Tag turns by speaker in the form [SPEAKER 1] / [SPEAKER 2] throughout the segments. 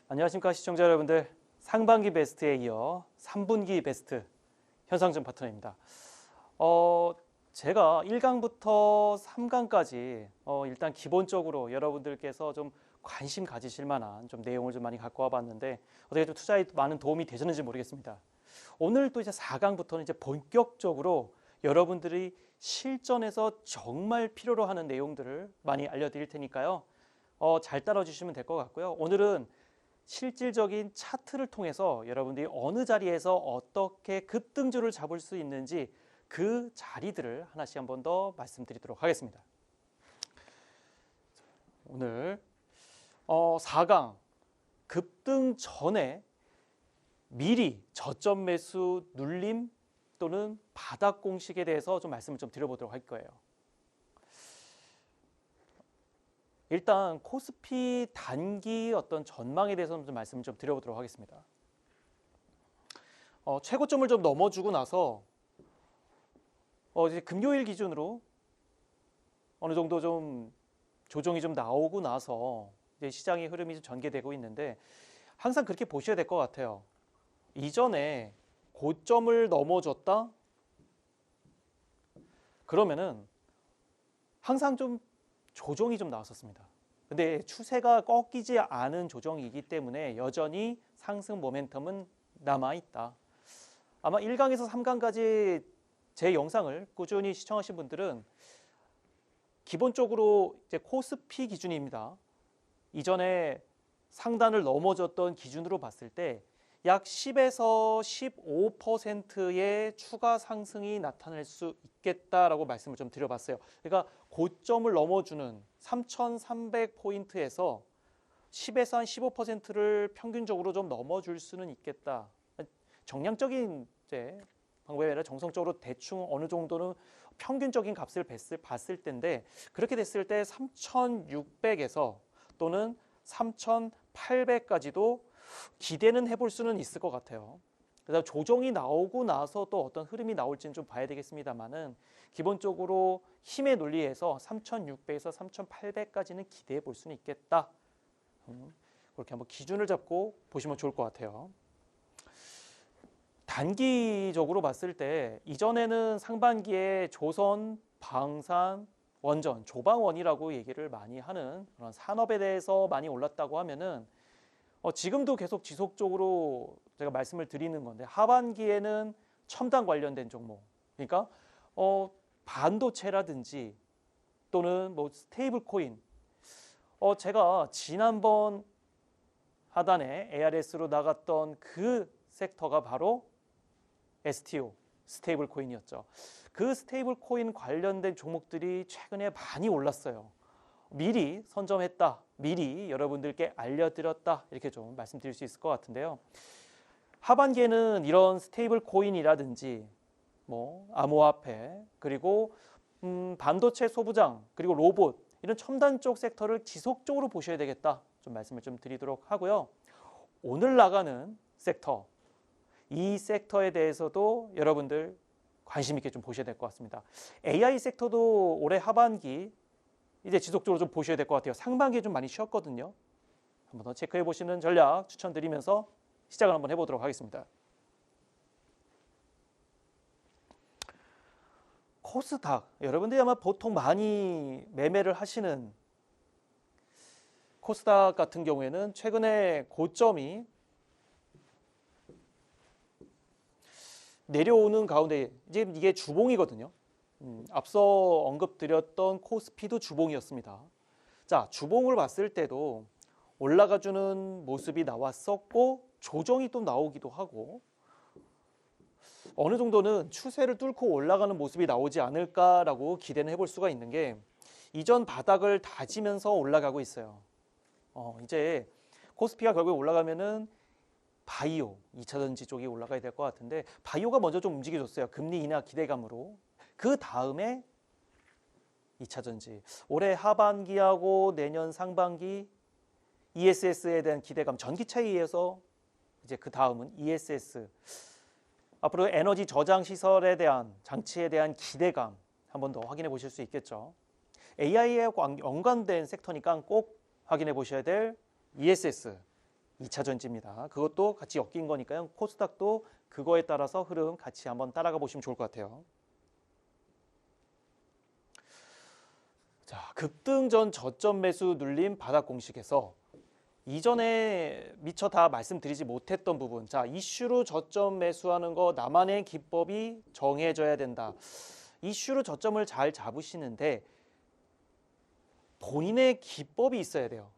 [SPEAKER 1] 안녕하십니까 시청자 여러분들. 상반기 베스트에 이어 3분기 베스트 현상금 파트너입니다. 제가 1강부터 3강까지 일단 기본적으로 여러분들께서 좀 관심 가지실 만한 좀 내용을 좀 많이 갖고 와봤는데 어떻게 좀 투자에 많은 도움이 되셨는지 모르겠습니다. 오늘 또 이제 4강부터는 이제 본격적으로 여러분들이 실전에서 정말 필요로 하는 내용들을 많이 알려드릴 테니까요. 잘 따라주시면 될 것 같고요. 오늘은 실질적인 차트를 통해서 여러분들이 어느 자리에서 어떻게 급등주를 잡을 수 있는지 그 자리들을 하나씩 한 번 더 말씀드리도록 하겠습니다. 오늘 4강 급등 전에 미리 저점 매수 눌림 또는 바닥 공식에 대해서 좀 말씀을 좀 드려보도록 할 거예요. 일단 코스피 단기 어떤 전망에 대해서 좀 말씀을 좀 드려보도록 하겠습니다. 최고점을 좀 넘어주고 나서 이제 금요일 기준으로 어느 정도 좀 조정이 좀 나오고 나서 이제 시장의 흐름이 좀 전개되고 있는데 항상 그렇게 보셔야 될 것 같아요. 이전에 고점을 넘어줬다? 그러면은 항상 좀 조정이 좀 나왔었습니다. 근데 추세가 꺾이지 않은 조정이기 때문에 여전히 상승 모멘텀은 남아있다. 아마 1강에서 3강까지 제 영상을 꾸준히 시청하신 분들은 기본적으로 이제 코스피 기준입니다. 이전에 상단을 넘어졌던 기준으로 봤을 때 약 10에서 15%의 추가 상승이 나타날 수 있겠다라고 말씀을 좀 드려봤어요. 그러니까 고점을 넘어주는 3,300포인트에서 10에서 한 15%를 평균적으로 좀 넘어줄 수는 있겠다. 정량적인 이제 방법이 아니라 정성적으로 대충 어느 정도는 평균적인 값을 봤을 텐데 그렇게 됐을 때 3,600에서 또는 3,800까지도 기대는 해볼 수는 있을 것 같아요. 그래서 조정이 나오고 나서 또 어떤 흐름이 나올지는 좀 봐야 되겠습니다만은 기본적으로 힘의 논리에서 3,600에서 3,800까지는 기대해 볼 수는 있겠다. 그렇게 한번 기준을 잡고 보시면 좋을 것 같아요. 단기적으로 봤을 때 이전에는 상반기에 조선, 방산, 원전, 조방원이라고 얘기를 많이 하는 그런 산업에 대해서 많이 올랐다고 하면은 지금도 계속 지속적으로 제가 말씀을 드리는 건데 하반기에는 첨단 관련된 종목, 그러니까 반도체라든지 또는 뭐 스테이블 코인, 제가 지난번 하단에 ARS로 나갔던 그 섹터가 바로 STO, 스테이블 코인이었죠. 그 스테이블 코인 관련된 종목들이 최근에 많이 올랐어요. 미리 선점했다, 미리 여러분들께 알려드렸다, 이렇게 좀 말씀드릴 수 있을 것 같은데요. 하반기에는 이런 스테이블 코인이라든지 뭐 암호화폐 그리고 반도체 소부장 그리고 로봇 이런 첨단 쪽 섹터를 지속적으로 보셔야 되겠다, 좀 말씀을 좀 드리도록 하고요. 오늘 나가는 섹터, 이 섹터에 대해서도 여러분들 관심 있게 좀 보셔야 될 것 같습니다. AI 섹터도 올해 하반기 이제 지속적으로 좀 보셔야 될 것 같아요. 상반기에 좀 많이 쉬었거든요. 한번 더 체크해 보시는 전략 추천드리면서 시작을 한번 해보도록 하겠습니다. 코스닥, 여러분들이 아마 보통 많이 매매를 하시는 코스닥 같은 경우에는 최근에 고점이 내려오는 가운데 이제 이게 주봉이거든요. 앞서 언급드렸던 코스피도 주봉이었습니다. 자, 주봉을 봤을 때도 올라가주는 모습이 나왔었고 조정이 또 나오기도 하고 어느 정도는 추세를 뚫고 올라가는 모습이 나오지 않을까라고 기대는 해볼 수가 있는 게 이전 바닥을 다지면서 올라가고 있어요. 이제 코스피가 결국에 올라가면은 바이오, 2차전지 쪽이 올라가야 될 것 같은데 바이오가 먼저 좀 움직여줬어요. 금리 인하 기대감으로. 그 다음에 2차전지. 올해 하반기하고 내년 상반기 ESS에 대한 기대감, 전기차에 의해서 이제 그 다음은 ESS. 앞으로 에너지 저장 시설에 대한 장치에 대한 기대감 한 번 더 확인해 보실 수 있겠죠. AI에 연관된 섹터니까 꼭 확인해 보셔야 될 ESS. 2차 전지입니다. 그것도 같이 엮인 거니까요. 코스닥도 그거에 따라서 흐름 같이 한번 따라가 보시면 좋을 것 같아요. 자, 급등 전 저점 매수 눌림 바닥 공식에서 이전에 미처 다 말씀드리지 못했던 부분, 자, 이슈로 저점 매수하는 거 나만의 기법이 정해져야 된다. 이슈로 저점을 잘 잡으시는데 본인의 기법이 있어야 돼요.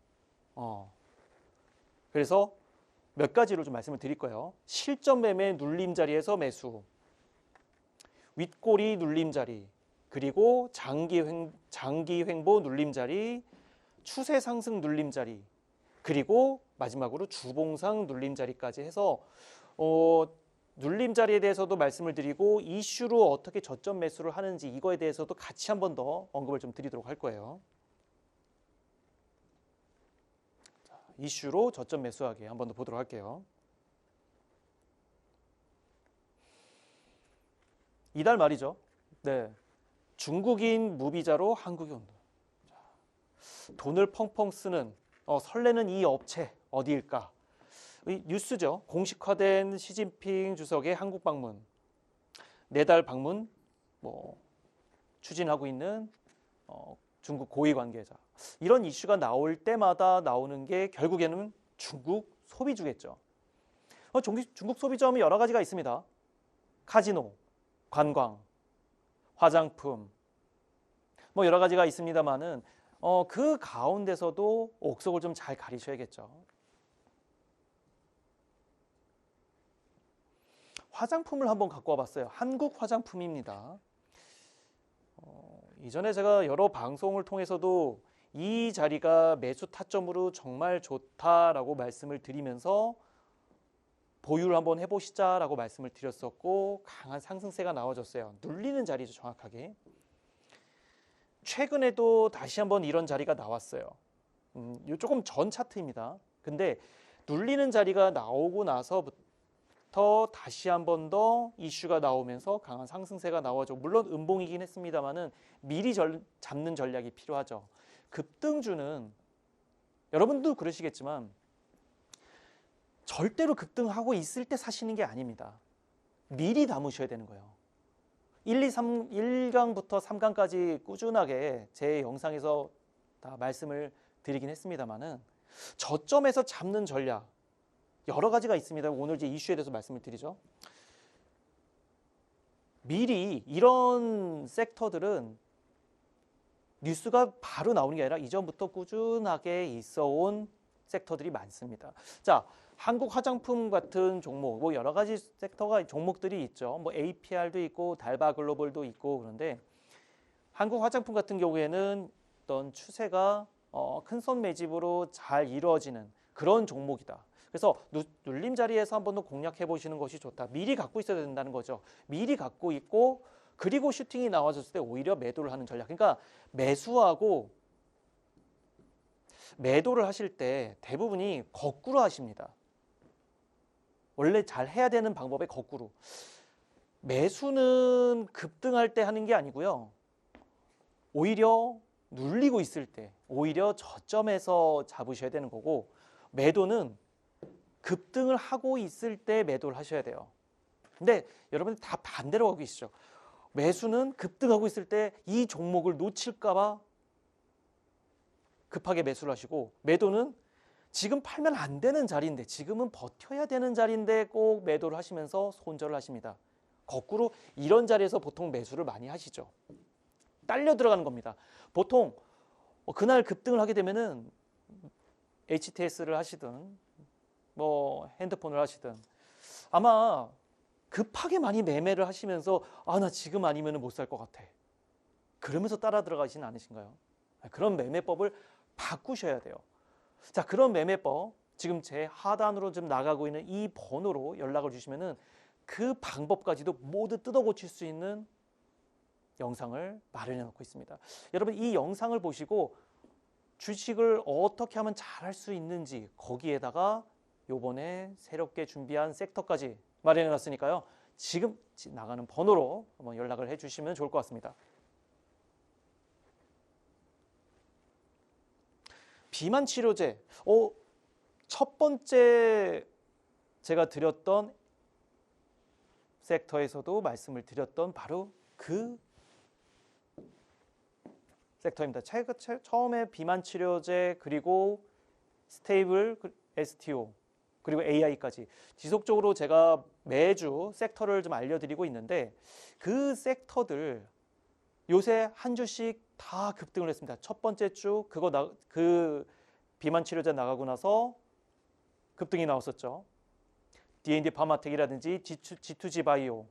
[SPEAKER 1] 그래서 몇 가지로 좀 말씀을 드릴 거예요. 실전 매매 눌림 자리에서 매수, 윗꼬리 눌림 자리, 그리고 장기 횡보 눌림 자리, 추세 상승 눌림 자리, 그리고 마지막으로 주봉상 눌림 자리까지 해서 눌림 자리에 대해서도 말씀을 드리고 이슈로 어떻게 저점 매수를 하는지 이거에 대해서도 같이 한 번 더 언급을 좀 드리도록 할 거예요. 자, 이슈로 저점 매수하기 한 번 더 보도록 할게요. 이달 말이죠. 네, 중국인 무비자로 한국에 온다. 돈을 펑펑 쓰는 설레는 이 업체 어디일까? 뉴스죠. 공식화된 시진핑 주석의 한국 방문, 내달 방문 추진하고 있는 중국 고위 관계자. 이런 이슈가 나올 때마다 나오는 게 결국에는 중국 소비주겠죠. 중국 소비점이 여러 가지가 있습니다. 카지노, 관광, 화장품, 여러 가지가 있습니다만은 그 가운데서도 옥석을 좀 잘 가리셔야겠죠. 화장품을 한번 갖고 와봤어요. 한국 화장품입니다. 이전에 제가 여러 방송을 통해서도 이 자리가 매수 타점으로 정말 좋다라고 말씀을 드리면서 보유를 한번 해보시자라고 말씀을 드렸었고 강한 상승세가 나와줬어요. 눌리는 자리죠, 정확하게. 최근에도 다시 한번 이런 자리가 나왔어요. 조금 전 차트입니다. 근데 눌리는 자리가 나오고 나서부터 다시 한 번 더 이슈가 나오면서 강한 상승세가 나와죠. 물론 음봉이긴 했습니다만은 미리 잡는 전략이 필요하죠. 급등주는 여러분도 그러시겠지만 절대로 급등하고 있을 때 사시는 게 아닙니다. 미리 담으셔야 되는 거예요. 1강부터 3강까지 꾸준하게 제 영상에서 다 말씀을 드리긴 했습니다만은 저점에서 잡는 전략 여러 가지가 있습니다. 오늘 이제 이슈에 대해서 말씀을 드리죠. 미리 이런 섹터들은 뉴스가 바로 나오는 게 아니라 이전부터 꾸준하게 있어온 섹터들이 많습니다. 자, 한국 화장품 같은 종목, 여러 가지 섹터가 종목들이 있죠. APR도 있고 달바 글로벌도 있고 그런데 한국 화장품 같은 경우에는 어떤 추세가 큰손 매집으로 잘 이루어지는 그런 종목이다. 그래서 눌림 자리에서 한 번 더 공략해 보시는 것이 좋다. 미리 갖고 있어야 된다는 거죠. 미리 갖고 있고 그리고 슈팅이 나와줬을 때 오히려 매도를 하는 전략. 그러니까 매수하고 매도를 하실 때 대부분이 거꾸로 하십니다. 원래 잘 해야 되는 방법의 거꾸로. 매수는 급등할 때 하는 게 아니고요. 오히려 눌리고 있을 때, 오히려 저점에서 잡으셔야 되는 거고 매도는 급등을 하고 있을 때 매도를 하셔야 돼요. 근데 여러분들 다 반대로 하고 계시죠. 매수는 급등하고 있을 때 이 종목을 놓칠까 봐 급하게 매수를 하시고 매도는 지금 팔면 안 되는 자리인데 지금은 버텨야 되는 자리인데 꼭 매도를 하시면서 손절을 하십니다. 거꾸로 이런 자리에서 보통 매수를 많이 하시죠. 딸려 들어가는 겁니다. 보통 그날 급등을 하게 되면은 HTS를 하시든 핸드폰을 하시든 아마 급하게 많이 매매를 하시면서 나 지금 아니면 못 살 것 같아. 그러면서 따라 들어가시는 않으신가요? 그런 매매법을 바꾸셔야 돼요. 자, 그런 매매법 지금 제 하단으로 좀 나가고 있는 이 번호로 연락을 주시면은 그 방법까지도 모두 뜯어 고칠 수 있는 영상을 마련해 놓고 있습니다. 여러분 이 영상을 보시고 주식을 어떻게 하면 잘할 수 있는지 거기에다가 요번에 새롭게 준비한 섹터까지 마련해 놨으니까요. 지금 나가는 번호로 한번 연락을 해 주시면 좋을 것 같습니다. 비만 치료제. 첫 번째 제가 드렸던 섹터에서도 말씀을 드렸던 바로 그 섹터입니다. 처음에 비만 치료제 그리고 스테이블 STO 그리고 AI까지 지속적으로 제가 매주 섹터를 좀 알려드리고 있는데 그 섹터들 요새 한 주씩 다 급등을 했습니다. 첫 번째 주 그 비만 치료제 나가고 나서 급등이 나왔었죠. D&D 파마텍이라든지 G2G 바이오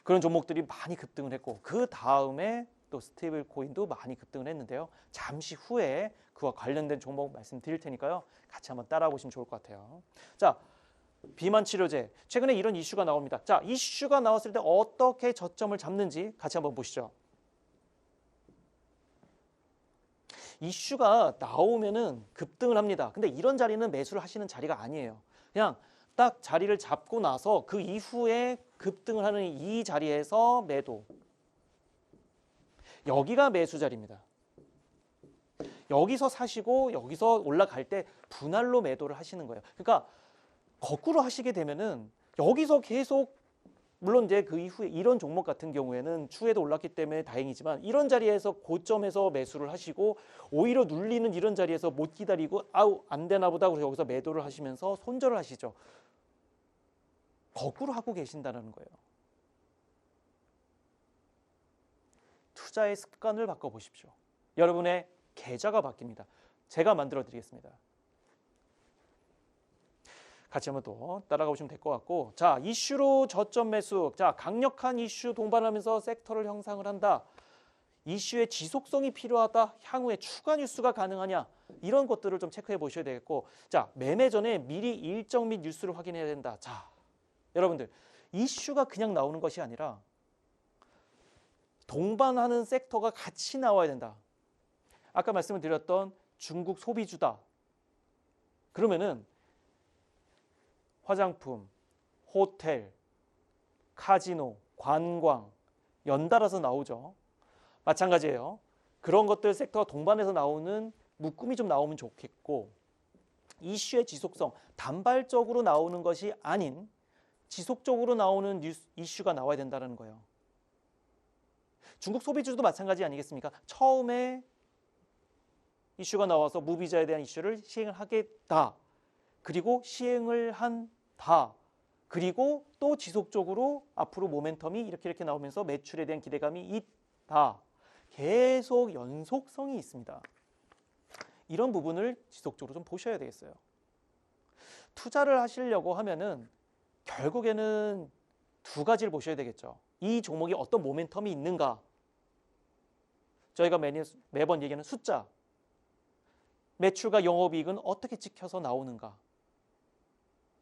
[SPEAKER 1] 그런 종목들이 많이 급등을 했고 그 다음에 또 스테이블 코인도 많이 급등을 했는데요. 잠시 후에 그와 관련된 종목 말씀드릴 테니까요. 같이 한번 따라가 보시면 좋을 것 같아요. 자, 비만 치료제. 최근에 이런 이슈가 나옵니다. 자, 이슈가 나왔을 때 어떻게 저점을 잡는지 같이 한번 보시죠. 이슈가 나오면은 급등을 합니다. 근데 이런 자리는 매수를 하시는 자리가 아니에요. 그냥 딱 자리를 잡고 나서 그 이후에 급등을 하는 이 자리에서 매도. 여기가 매수 자리입니다. 여기서 사시고 여기서 올라갈 때 분할로 매도를 하시는 거예요. 그러니까 거꾸로 하시게 되면은 여기서 계속 물론 이제 그 이후에 이런 종목 같은 경우에는 추에도 올랐기 때문에 다행이지만 이런 자리에서 고점에서 매수를 하시고 오히려 눌리는 이런 자리에서 못 기다리고 아우 안 되나 보다 그래서 여기서 매도를 하시면서 손절을 하시죠. 거꾸로 하고 계신다는 거예요. 투자의 습관을 바꿔보십시오. 여러분의 계좌가 바뀝니다. 제가 만들어 드리겠습니다. 같이 한번 또 따라가 보시면 될 것 같고 자 이슈로 저점 매수 자 강력한 이슈 동반하면서 섹터를 형성을 한다. 이슈의 지속성이 필요하다. 향후에 추가 뉴스가 가능하냐 이런 것들을 좀 체크해 보셔야 되겠고 자 매매 전에 미리 일정 및 뉴스를 확인해야 된다. 자 여러분들 이슈가 그냥 나오는 것이 아니라 동반하는 섹터가 같이 나와야 된다. 아까 말씀을 드렸던 중국 소비주다. 그러면은 화장품, 호텔, 카지노, 관광 연달아서 나오죠. 마찬가지예요. 그런 것들 섹터가 동반해서 나오는 묶음이 좀 나오면 좋겠고 이슈의 지속성, 단발적으로 나오는 것이 아닌 지속적으로 나오는 이슈가 나와야 된다는 거예요. 중국 소비주도 마찬가지 아니겠습니까? 처음에 이슈가 나와서 무비자에 대한 이슈를 시행을 하겠다. 그리고 시행을 한다. 그리고 또 지속적으로 앞으로 모멘텀이 이렇게 나오면서 매출에 대한 기대감이 있다. 계속 연속성이 있습니다. 이런 부분을 지속적으로 좀 보셔야 되겠어요. 투자를 하시려고 하면은 결국에는 두 가지를 보셔야 되겠죠. 이 종목이 어떤 모멘텀이 있는가. 저희가 매번 얘기하는 숫자. 매출과 영업이익은 어떻게 찍혀서 나오는가.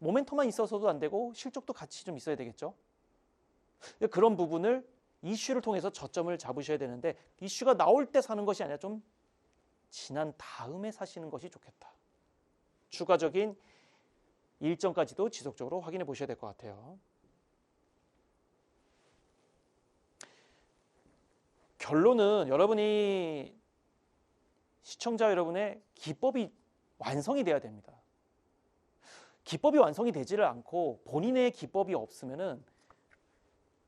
[SPEAKER 1] 모멘텀만 있어서도 안 되고 실적도 같이 좀 있어야 되겠죠. 그런 부분을 이슈를 통해서 저점을 잡으셔야 되는데 이슈가 나올 때 사는 것이 아니라 좀 지난 다음에 사시는 것이 좋겠다. 추가적인 일정까지도 지속적으로 확인해 보셔야 될 것 같아요. 결론은 여러분이 시청자 여러분의 기법이 완성이 돼야 됩니다. 기법이 완성이 되지를 않고 본인의 기법이 없으면은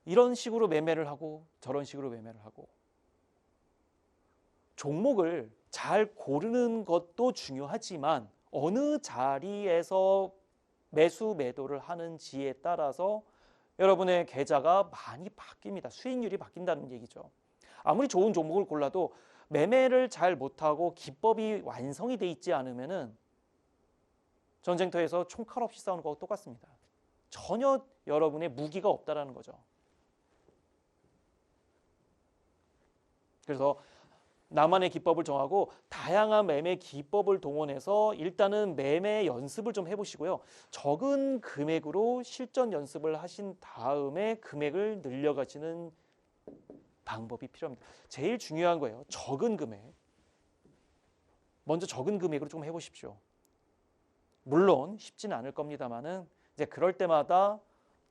[SPEAKER 1] 이런 식으로 매매를 하고 저런 식으로 매매를 하고 종목을 잘 고르는 것도 중요하지만 어느 자리에서 매수 매도를 하는지에 따라서 여러분의 계좌가 많이 바뀝니다. 수익률이 바뀐다는 얘기죠. 아무리 좋은 종목을 골라도 매매를 잘 못하고 기법이 완성이 돼 있지 않으면은 전쟁터에서 총칼 없이 싸우는 거하고 똑같습니다. 전혀 여러분의 무기가 없다라는 거죠. 그래서 나만의 기법을 정하고 다양한 매매 기법을 동원해서 일단은 매매 연습을 좀 해보시고요. 적은 금액으로 실전 연습을 하신 다음에 금액을 늘려가시는 방법이 필요합니다. 제일 중요한 거예요. 적은 금액. 먼저 적은 금액으로 좀 해보십시오. 물론 쉽지는 않을 겁니다만은 이제 그럴 때마다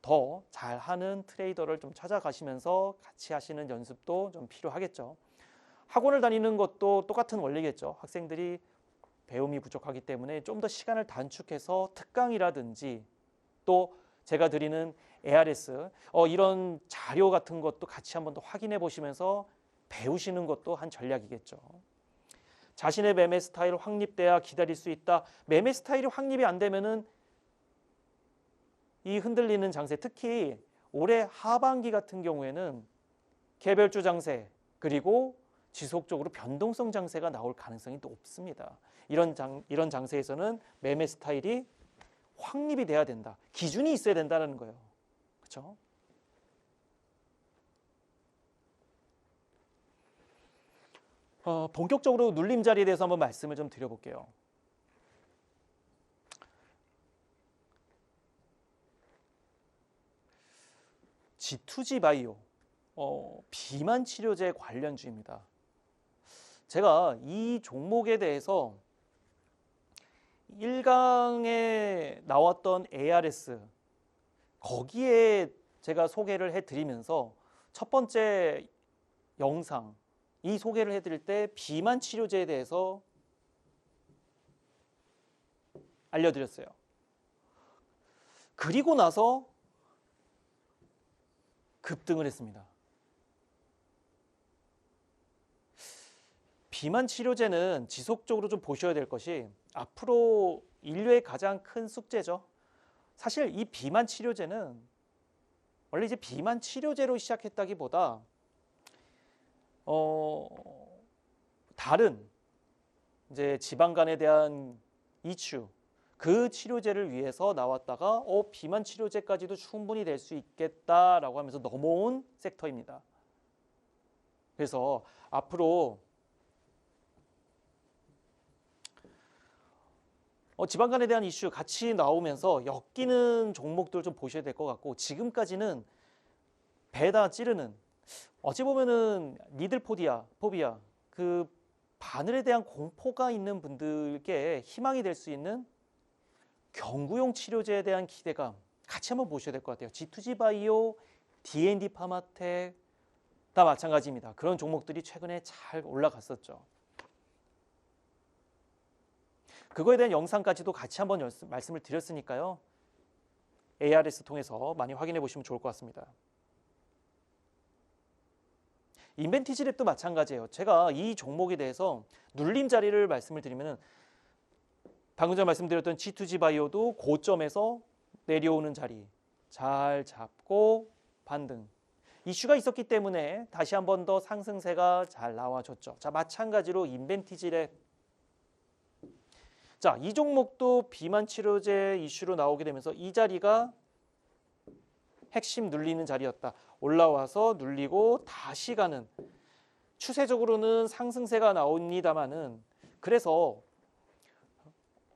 [SPEAKER 1] 더 잘하는 트레이더를 좀 찾아가시면서 같이 하시는 연습도 좀 필요하겠죠. 학원을 다니는 것도 똑같은 원리겠죠. 학생들이 배움이 부족하기 때문에 좀 더 시간을 단축해서 특강이라든지 또 제가 드리는 ARS 이런 자료 같은 것도 같이 한번 더 확인해 보시면서 배우시는 것도 한 전략이겠죠. 자신의 매매 스타일 확립돼야 기다릴 수 있다. 매매 스타일이 확립이 안 되면은 이 흔들리는 장세, 특히 올해 하반기 같은 경우에는 개별주 장세 그리고 지속적으로 변동성 장세가 나올 가능성이 높습니다. 이런 장세에서는 매매 스타일이 확립이 돼야 된다. 기준이 있어야 된다는 거예요. 그렇죠? 본격적으로 눌림자리에 대해서 한번 말씀을 좀 드려볼게요. G2G 바이오, 비만 치료제 관련주입니다. 제가 이 종목에 대해서 1강에 나왔던 ARS 거기에 제가 소개를 해드리면서 첫 번째 영상 이 소개를 해드릴 때 비만 치료제에 대해서 알려드렸어요. 그리고 나서 급등을 했습니다. 비만 치료제는 지속적으로 좀 보셔야 될 것이 앞으로 인류의 가장 큰 숙제죠. 사실 이 비만 치료제는 원래 이제 비만 치료제로 시작했다기보다 다른 이제 지방간에 대한 이슈 그 치료제를 위해서 나왔다가 비만 치료제까지도 충분히 될 수 있겠다라고 하면서 넘어온 섹터입니다. 그래서 앞으로 지방간에 대한 이슈 같이 나오면서 엮이는 종목들 좀 보셔야 될 것 같고 지금까지는 배다 찌르는 어찌 보면은 니들포비아 그 바늘에 대한 공포가 있는 분들께 희망이 될 수 있는 경구용 치료제에 대한 기대감 같이 한번 보셔야 될 것 같아요. G2G 바이오, D&D 파마텍 다 마찬가지입니다. 그런 종목들이 최근에 잘 올라갔었죠. 그거에 대한 영상까지도 같이 한번 말씀을 드렸으니까요. ARS 통해서 많이 확인해 보시면 좋을 것 같습니다. 인벤티지랩도 마찬가지예요. 제가 이 종목에 대해서 눌림 자리를 말씀을 드리면은 방금 전 말씀드렸던 G2G 바이오도 고점에서 내려오는 자리 잘 잡고 반등. 이슈가 있었기 때문에 다시 한 번 더 상승세가 잘 나와줬죠. 자, 마찬가지로 인벤티지랩. 자, 이 종목도 비만 치료제 이슈로 나오게 되면서 이 자리가 핵심 눌리는 자리였다. 올라와서 눌리고 다시 가는 추세적으로는 상승세가 나옵니다만은 그래서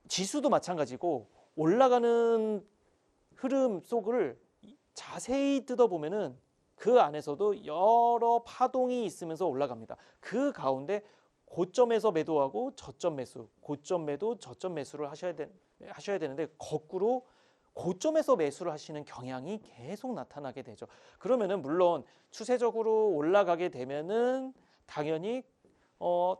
[SPEAKER 1] 지수도 마찬가지고 올라가는 흐름 속을 자세히 뜯어보면은 그 안에서도 여러 파동이 있으면서 올라갑니다. 그 가운데 고점에서 매도하고 저점 매수, 고점 매도, 저점 매수를 하셔야 되는데 거꾸로 고점에서 매수를 하시는 경향이 계속 나타나게 되죠. 그러면은 물론 추세적으로 올라가게 되면은 당연히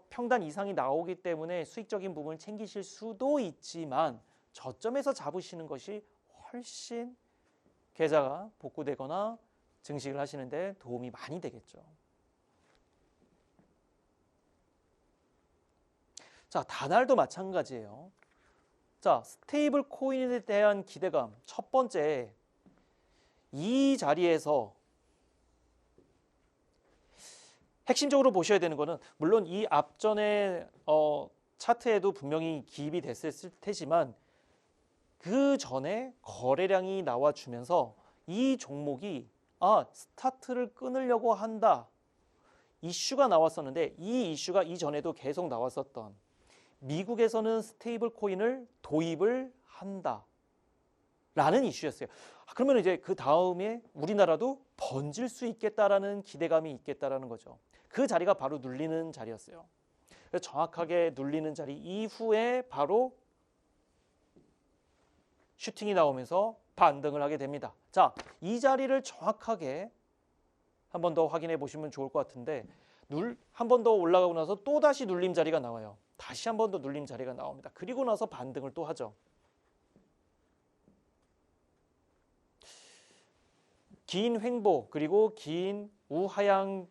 [SPEAKER 1] 평단 이상이 나오기 때문에 수익적인 부분을 챙기실 수도 있지만 저점에서 잡으시는 것이 훨씬 계좌가 복구되거나 증식을 하시는데 도움이 많이 되겠죠. 자, 다날도 마찬가지예요. 자, 스테이블 코인에 대한 기대감. 첫 번째, 이 자리에서 핵심적으로 보셔야 되는 거는 물론 이 앞전에 차트에도 분명히 기입이 됐을 테지만 그 전에 거래량이 나와주면서 이 종목이 스타트를 끊으려고 한다. 이슈가 나왔었는데 이 이슈가 이전에도 계속 나왔었던 미국에서는 스테이블 코인을 도입을 한다. 라는 이슈였어요. 그러면 이제 그 다음에 우리나라도 번질 수 있겠다라는 기대감이 있겠다라는 거죠. 그 자리가 바로 눌리는 자리였어요. 그래서 정확하게 눌리는 자리 이후에 바로 슈팅이 나오면서 반등을 하게 됩니다. 자, 이 자리를 정확하게 한 번 더 확인해 보시면 좋을 것 같은데 한 번 더 올라가고 나서 또다시 눌림 자리가 나와요. 다시 한 번 더 눌림 자리가 나옵니다. 그리고 나서 반등을 또 하죠. 긴 횡보 그리고 긴 우하향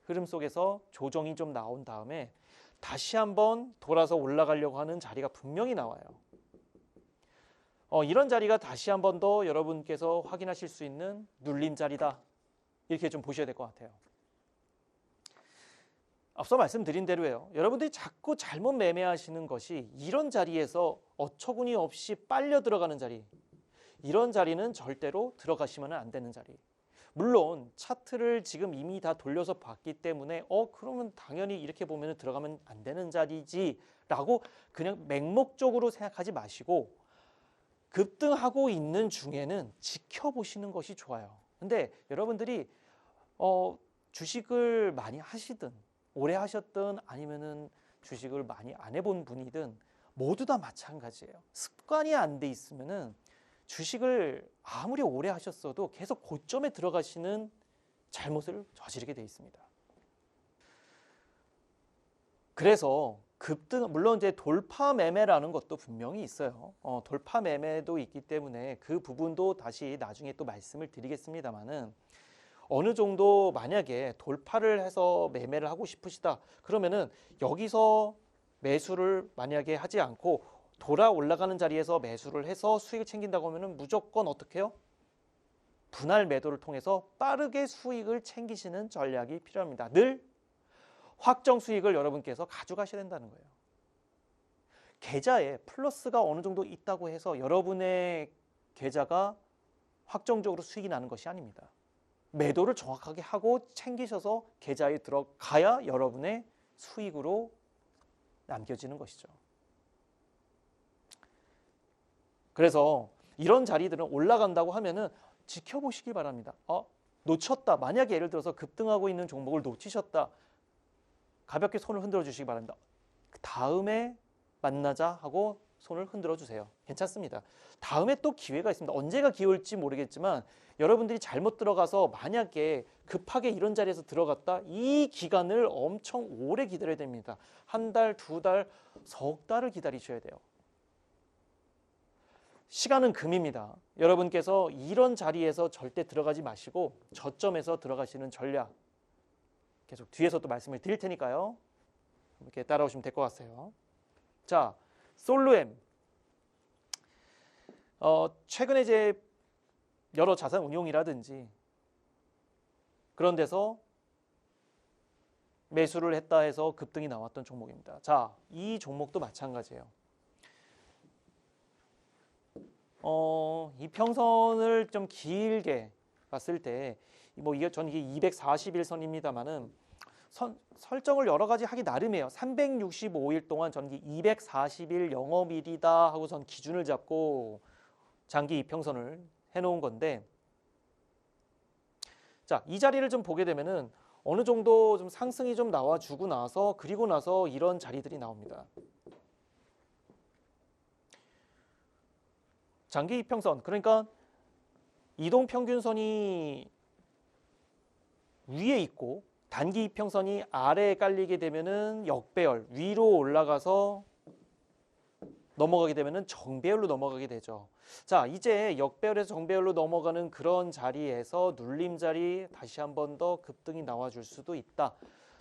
[SPEAKER 1] 흐름 속에서 조정이 좀 나온 다음에 다시 한번 돌아서 올라가려고 하는 자리가 분명히 나와요. 이런 자리가 다시 한 번 더 여러분께서 확인하실 수 있는 눌림 자리다. 이렇게 좀 보셔야 될 것 같아요. 앞서 말씀드린 대로예요. 여러분들이 자꾸 잘못 매매하시는 것이 이런 자리에서 어처구니 없이 빨려 들어가는 자리, 이런 자리는 절대로 들어가시면 안 되는 자리. 물론 차트를 지금 이미 다 돌려서 봤기 때문에 그러면 당연히 이렇게 보면 들어가면 안 되는 자리지 라고 그냥 맹목적으로 생각하지 마시고 급등하고 있는 중에는 지켜보시는 것이 좋아요. 근데 여러분들이 주식을 많이 하시든 오래 하셨든 아니면은 주식을 많이 안 해본 분이든 모두 다 마찬가지예요. 습관이 안 돼 있으면은 주식을 아무리 오래 하셨어도 계속 고점에 들어가시는 잘못을 저지르게 돼 있습니다. 그래서 급등, 물론 이제 돌파 매매라는 것도 분명히 있어요. 돌파 매매도 있기 때문에 그 부분도 다시 나중에 또 말씀을 드리겠습니다만은 어느 정도 만약에 돌파를 해서 매매를 하고 싶으시다 그러면은 여기서 매수를 만약에 하지 않고 돌아 올라가는 자리에서 매수를 해서 수익을 챙긴다고 하면은 무조건 어떻게 해요? 분할 매도를 통해서 빠르게 수익을 챙기시는 전략이 필요합니다. 늘 확정 수익을 여러분께서 가져가셔야 된다는 거예요. 계좌에 플러스가 어느 정도 있다고 해서 여러분의 계좌가 확정적으로 수익이 나는 것이 아닙니다. 매도를 정확하게 하고 챙기셔서 계좌에 들어가야 여러분의 수익으로 남겨지는 것이죠. 그래서 이런 자리들은 올라간다고 하면은 지켜보시기 바랍니다. 놓쳤다. 만약에 예를 들어서 급등하고 있는 종목을 놓치셨다. 가볍게 손을 흔들어 주시기 바랍니다. 다음에 만나자 하고 손을 흔들어 주세요. 괜찮습니다. 다음에 또 기회가 있습니다. 언제가 기회 올지 모르겠지만 여러분들이 잘못 들어가서 만약에 급하게 이런 자리에서 들어갔다. 이 기간을 엄청 오래 기다려야 됩니다. 한 달, 두 달, 석 달을 기다리셔야 돼요. 시간은 금입니다. 여러분께서 이런 자리에서 절대 들어가지 마시고 저점에서 들어가시는 전략 계속 뒤에서 또 말씀을 드릴 테니까요. 이렇게 따라오시면 될 것 같아요. 자, 솔루엠. 최근에 이제 여러 자산 운용이라든지 그런 데서 매수를 했다 해서 급등이 나왔던 종목입니다. 자, 이 종목도 마찬가지예요. 이 평선을 좀 길게 봤을 때 이게 전 이게 241선입니다만은 설정을 여러 가지 하기 나름이에요. 365일 동안 전 240일 영업일이다 하고 전 기준을 잡고 장기 이평선을 해놓은 건데, 자, 이 자리를 좀 보게 되면은 어느 정도 좀 상승이 좀 나와주고 나서 그리고 나서 이런 자리들이 나옵니다. 장기 이평선, 그러니까 이동평균선이 위에 있고 단기 이평선이 아래에 깔리게 되면은 역배열, 위로 올라가서 넘어가게 되면은 정배열로 넘어가게 되죠. 자, 이제 역배열에서 정배열로 넘어가는 그런 자리에서 눌림 자리 다시 한 번 더 급등이 나와줄 수도 있다.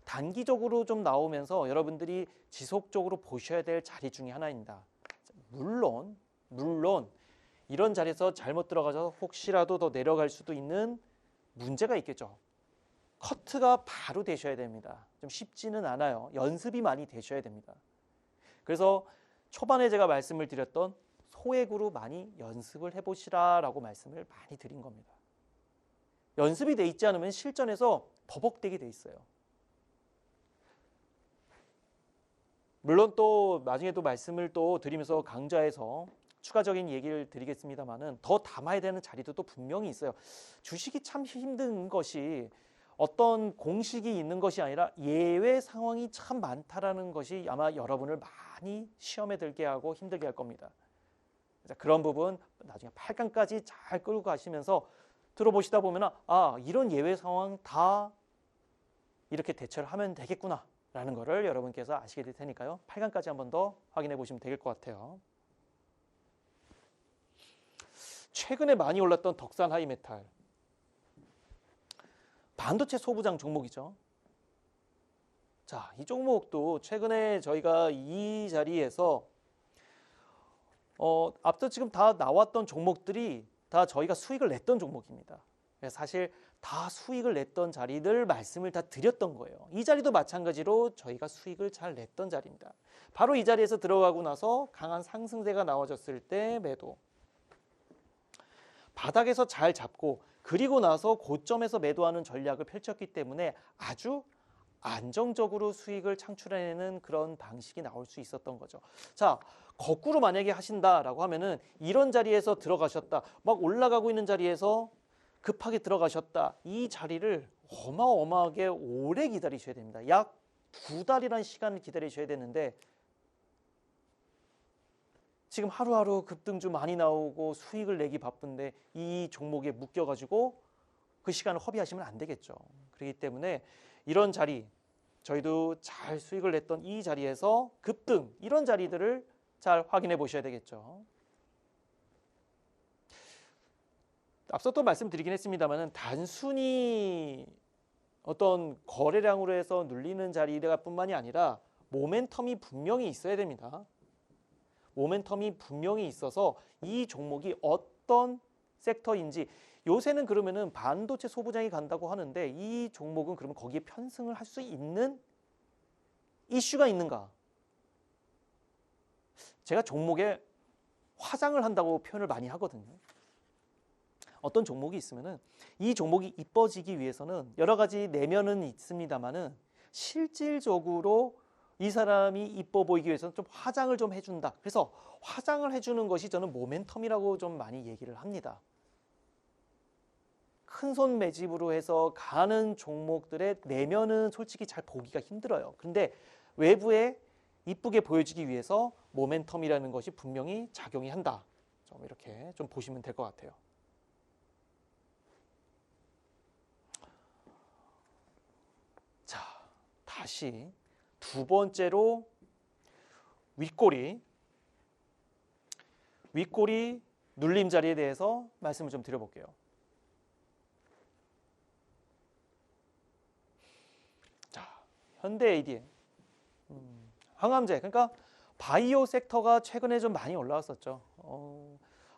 [SPEAKER 1] 단기적으로 좀 나오면서 여러분들이 지속적으로 보셔야 될 자리 중에 하나입니다. 물론 이런 자리에서 잘못 들어가서 혹시라도 더 내려갈 수도 있는 문제가 있겠죠. 커트가 바로 되셔야 됩니다. 좀 쉽지는 않아요. 연습이 많이 되셔야 됩니다. 그래서 초반에 제가 말씀을 드렸던 소액으로 많이 연습을 해보시라라고 말씀을 많이 드린 겁니다. 연습이 돼 있지 않으면 실전에서 버벅대게 돼 있어요. 물론 또 나중에 또 말씀을 또 드리면서 강좌에서 추가적인 얘기를 드리겠습니다만은 더 담아야 되는 자리도 또 분명히 있어요. 주식이 참 힘든 것이 어떤 공식이 있는 것이 아니라 예외 상황이 참 많다라는 것이 아마 여러분을 많이 시험에 들게 하고 힘들게 할 겁니다. 그런 부분 나중에 8강까지 잘 끌고 가시면서 들어보시다 보면 이런 예외 상황 다 이렇게 대처를 하면 되겠구나 라는 거를 여러분께서 아시게 될 테니까요. 8강까지 한 번 더 확인해 보시면 될 것 같아요. 최근에 많이 올랐던 덕산 하이메탈. 반도체 소부장 종목이죠. 자, 이 종목도 최근에 저희가 이 자리에서 앞서 지금 다 나왔던 종목들이 다 저희가 수익을 냈던 종목입니다. 사실 다 수익을 냈던 자리들 말씀을 다 드렸던 거예요. 이 자리도 마찬가지로 저희가 수익을 잘 냈던 자리입니다. 바로 이 자리에서 들어가고 나서 강한 상승세가 나와졌을 때 매도. 바닥에서 잘 잡고 그리고 나서 고점에서 매도하는 전략을 펼쳤기 때문에 아주 안정적으로 수익을 창출해내는 그런 방식이 나올 수 있었던 거죠. 자, 거꾸로 만약에 하신다라고 하면은 이런 자리에서 들어가셨다. 막 올라가고 있는 자리에서 급하게 들어가셨다. 이 자리를 어마어마하게 오래 기다리셔야 됩니다. 약 2달이라는 시간을 기다리셔야 되는데 지금 하루하루 급등주 많이 나오고 수익을 내기 바쁜데 이 종목에 묶여가지고 그 시간을 허비하시면 안 되겠죠. 그렇기 때문에 이런 자리, 저희도 잘 수익을 냈던 이 자리에서 급등, 이런 자리들을 잘 확인해 보셔야 되겠죠. 앞서 또 말씀드리긴 했습니다만 단순히 어떤 거래량으로 해서 눌리는 자리가 뿐만이 아니라 모멘텀이 분명히 있어야 됩니다. 모멘텀이 분명히 있어서 이 종목이 어떤 섹터인지, 요새는 그러면은 반도체 소부장이 간다고 하는데 이 종목은 그러면 거기에 편승을 할 수 있는 이슈가 있는가? 제가 종목에 화장을 한다고 표현을 많이 하거든요. 어떤 종목이 있으면은 이 종목이 이뻐지기 위해서는 여러 가지 내면은 있습니다만은 실질적으로 이 사람이 이뻐 보이기 위해서는 좀 화장을 좀 해준다. 그래서 화장을 해주는 것이 저는 모멘텀이라고 좀 많이 얘기를 합니다. 큰손 매집으로 해서 가는 종목들의 내면은 솔직히 잘 보기가 힘들어요. 그런데 외부에 이쁘게 보여지기 위해서 모멘텀이라는 것이 분명히 작용이 한다. 좀 이렇게 좀 보시면 될 것 같아요. 자, 다시 두 번째로 윗꼬리 눌림 자리에 대해서 말씀을 좀 드려볼게요. 자, 현대 ADM, 항암제, 그러니까 바이오 섹터가 최근에 좀 많이 올라왔었죠.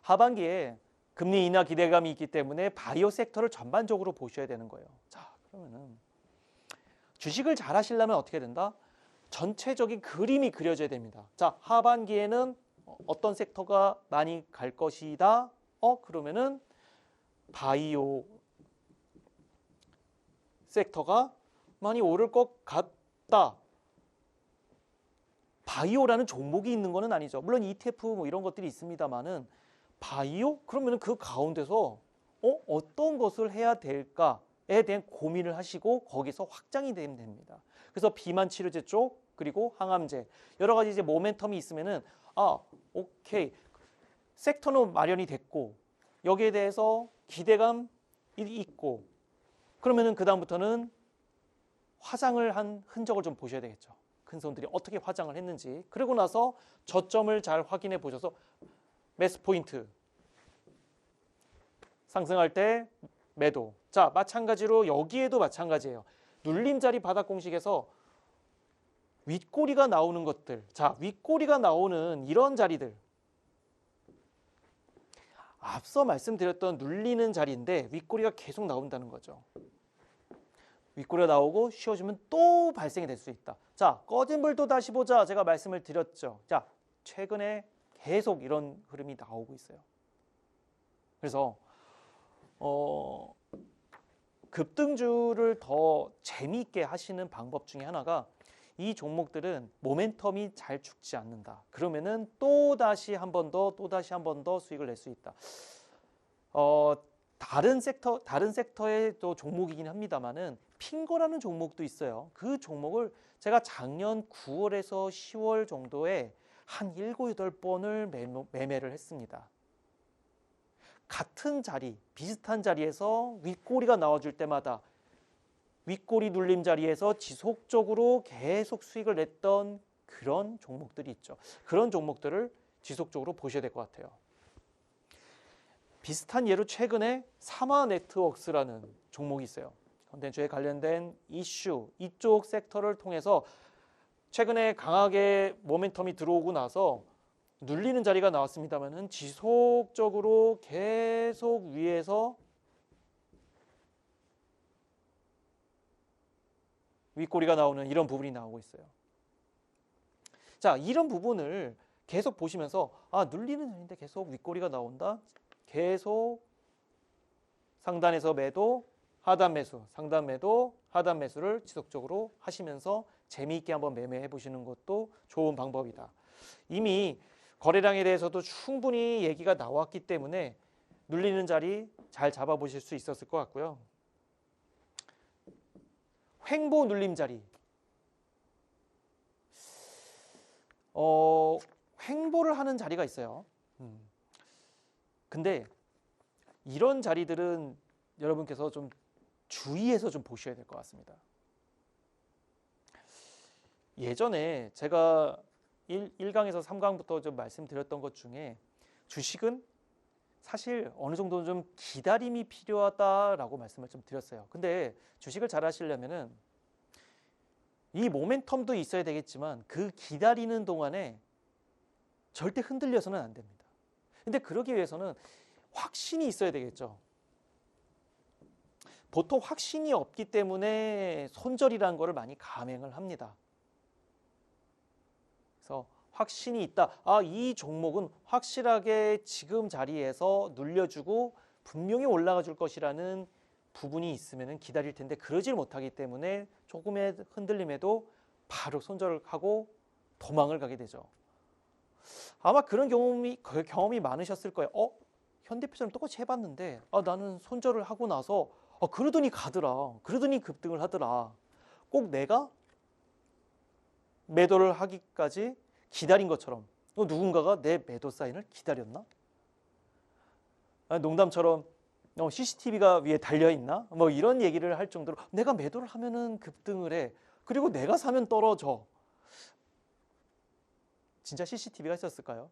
[SPEAKER 1] 하반기에 금리 인하 기대감이 있기 때문에 바이오 섹터를 전반적으로 보셔야 되는 거예요. 자, 그러면은 주식을 잘 하시려면 어떻게 된다? 전체적인 그림이 그려져야 됩니다. 자, 하반기에는 어떤 섹터가 많이 갈 것이다. 그러면은 바이오 섹터가 많이 오를 것 같다. 바이오라는 종목이 있는 거는 아니죠. 물론 ETF 뭐 이런 것들이 있습니다만은 바이오? 그러면은 그 가운데서 어떤 것을 해야 될까에 대한 고민을 하시고 거기서 확장이 되면 됩니다. 그래서 비만 치료제 쪽 그리고 항암제 여러 가지 이제 모멘텀이 있으면은 오케이, 섹터는 마련이 됐고 여기에 대해서 기대감이 있고 그러면은 그 다음부터는 화장을 한 흔적을 좀 보셔야 되겠죠. 큰 손들이 어떻게 화장을 했는지. 그리고 나서 저점을 잘 확인해 보셔서 매수 포인트 상승할 때 매도. 자, 마찬가지로 여기에도 마찬가지예요. 눌림자리 바닥 공식에서 윗꼬리가 나오는 것들. 자, 윗꼬리가 나오는 이런 자리들. 앞서 말씀드렸던 눌리는 자리인데 윗꼬리가 계속 나온다는 거죠. 윗꼬리가 나오고 쉬어주면 또 발생이 될 수 있다. 자, 꺼진 불도 다시 보자. 제가 말씀을 드렸죠. 자, 최근에 계속 이런 흐름이 나오고 있어요. 그래서 급등주를 더 재미있게 하시는 방법 중에 하나가 이 종목들은 모멘텀이 잘 죽지 않는다. 그러면은 또 다시 한 번 더 수익을 낼 수 있다. 다른 섹터의 또 종목이긴 합니다만은 핑거라는 종목도 있어요. 그 종목을 제가 작년 9월에서 10월 정도에 한 7, 8번을 매매를 했습니다. 같은 자리, 비슷한 자리에서 윗꼬리가 나와줄 때마다 윗꼬리 눌림 자리에서 지속적으로 계속 수익을 냈던 그런 종목들이 있죠. 그런 종목들을 지속적으로 보셔야 될 것 같아요. 비슷한 예로 최근에 사마네트웍스라는 종목이 있어요. 콘텐츠에 관련된 이슈, 이쪽 섹터를 통해서 최근에 강하게 모멘텀이 들어오고 나서 눌리는 자리가 나왔습니다만은 지속적으로 계속 위에서 윗꼬리가 나오는 이런 부분이 나오고 있어요. 자, 이런 부분을 계속 보시면서 눌리는 자리인데 계속 윗꼬리가 나온다. 계속 상단에서 매도, 하단 매수, 상단 매도, 하단 매수를 지속적으로 하시면서 재미있게 한번 매매해 보시는 것도 좋은 방법이다. 이미 거래량에 대해서도 충분히 얘기가 나왔기 때문에 눌리는 자리 잘 잡아보실 수 있었을 것 같고요. 횡보 눌림 자리. 횡보를 하는 자리가 있어요. 근데 이런 자리들은 여러분께서 좀 주의해서 좀 보셔야 될 것 같습니다. 예전에 제가 1강에서 3강부터 좀 말씀드렸던 것 중에 주식은 사실 어느 정도는 좀 기다림이 필요하다라고 말씀을 좀 드렸어요. 근데 주식을 잘 하시려면은 이 모멘텀도 있어야 되겠지만 그 기다리는 동안에 절대 흔들려서는 안 됩니다. 근데 그러기 위해서는 확신이 있어야 되겠죠. 보통 확신이 없기 때문에 손절이라는 거를 많이 감행을 합니다. 그래서 확신이 있다. 이 종목은 확실하게 지금 자리에서 눌려주고 분명히 올라가 줄 것이라는 부분이 있으면 기다릴 텐데 그러질 못하기 때문에 조금의 흔들림에도 바로 손절을 하고 도망을 가게 되죠. 아마 그런 경험이 많으셨을 거예요. 현대표처럼 똑같이 해봤는데 나는 손절을 하고 나서 그러더니 가더라. 그러더니 급등을 하더라. 꼭 내가 매도를 하기까지 기다린 것처럼 누군가가 내 매도 사인을 기다렸나? 농담처럼 CCTV가 위에 달려있나? 뭐 이런 얘기를 할 정도로 내가 매도를 하면은 급등을 해. 그리고 내가 사면 떨어져. 진짜 CCTV가 있었을까요?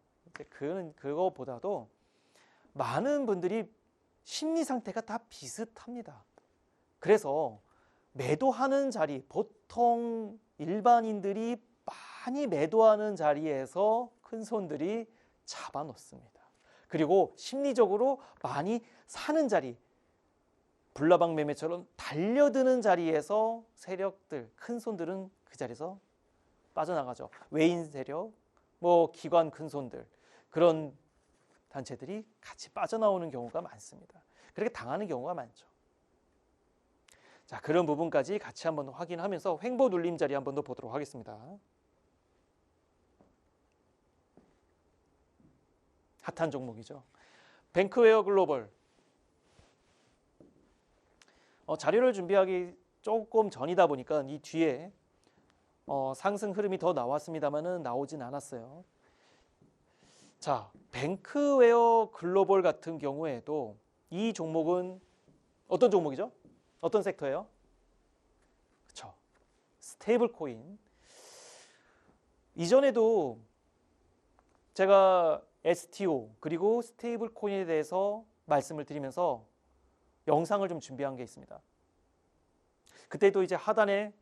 [SPEAKER 1] 그거보다도 많은 분들이 심리 상태가 다 비슷합니다. 그래서 매도하는 자리, 보통 일반인들이 많이 매도하는 자리에서 큰 손들이 잡아놓습니다. 그리고 심리적으로 많이 사는 자리, 불나방 매매처럼 달려드는 자리에서 세력들, 큰 손들은 그 자리에서 빠져나가죠. 외인 세력, 기관 큰 손들, 그런 단체들이 같이 빠져나오는 경우가 많습니다. 그렇게 당하는 경우가 많죠. 자, 그런 부분까지 같이 한번 확인하면서 횡보 눌림 자리 한번 더 보도록 하겠습니다. 핫한 종목이죠. 뱅크웨어 글로벌. 자료를 준비하기 조금 전이다 보니까 이 뒤에 상승 흐름이 더 나왔습니다만은 나오진 않았어요. 자, 뱅크웨어 글로벌 같은 경우에도 이 종목은 어떤 종목이죠? 어떤 섹터예요? 그렇죠. 스테이블 코인. 이전에도 제가 STO 그리고 스테이블 코인에 대해서 말씀을 드리면서 영상을 좀 준비한 게 있습니다. 그때도 이제 하단에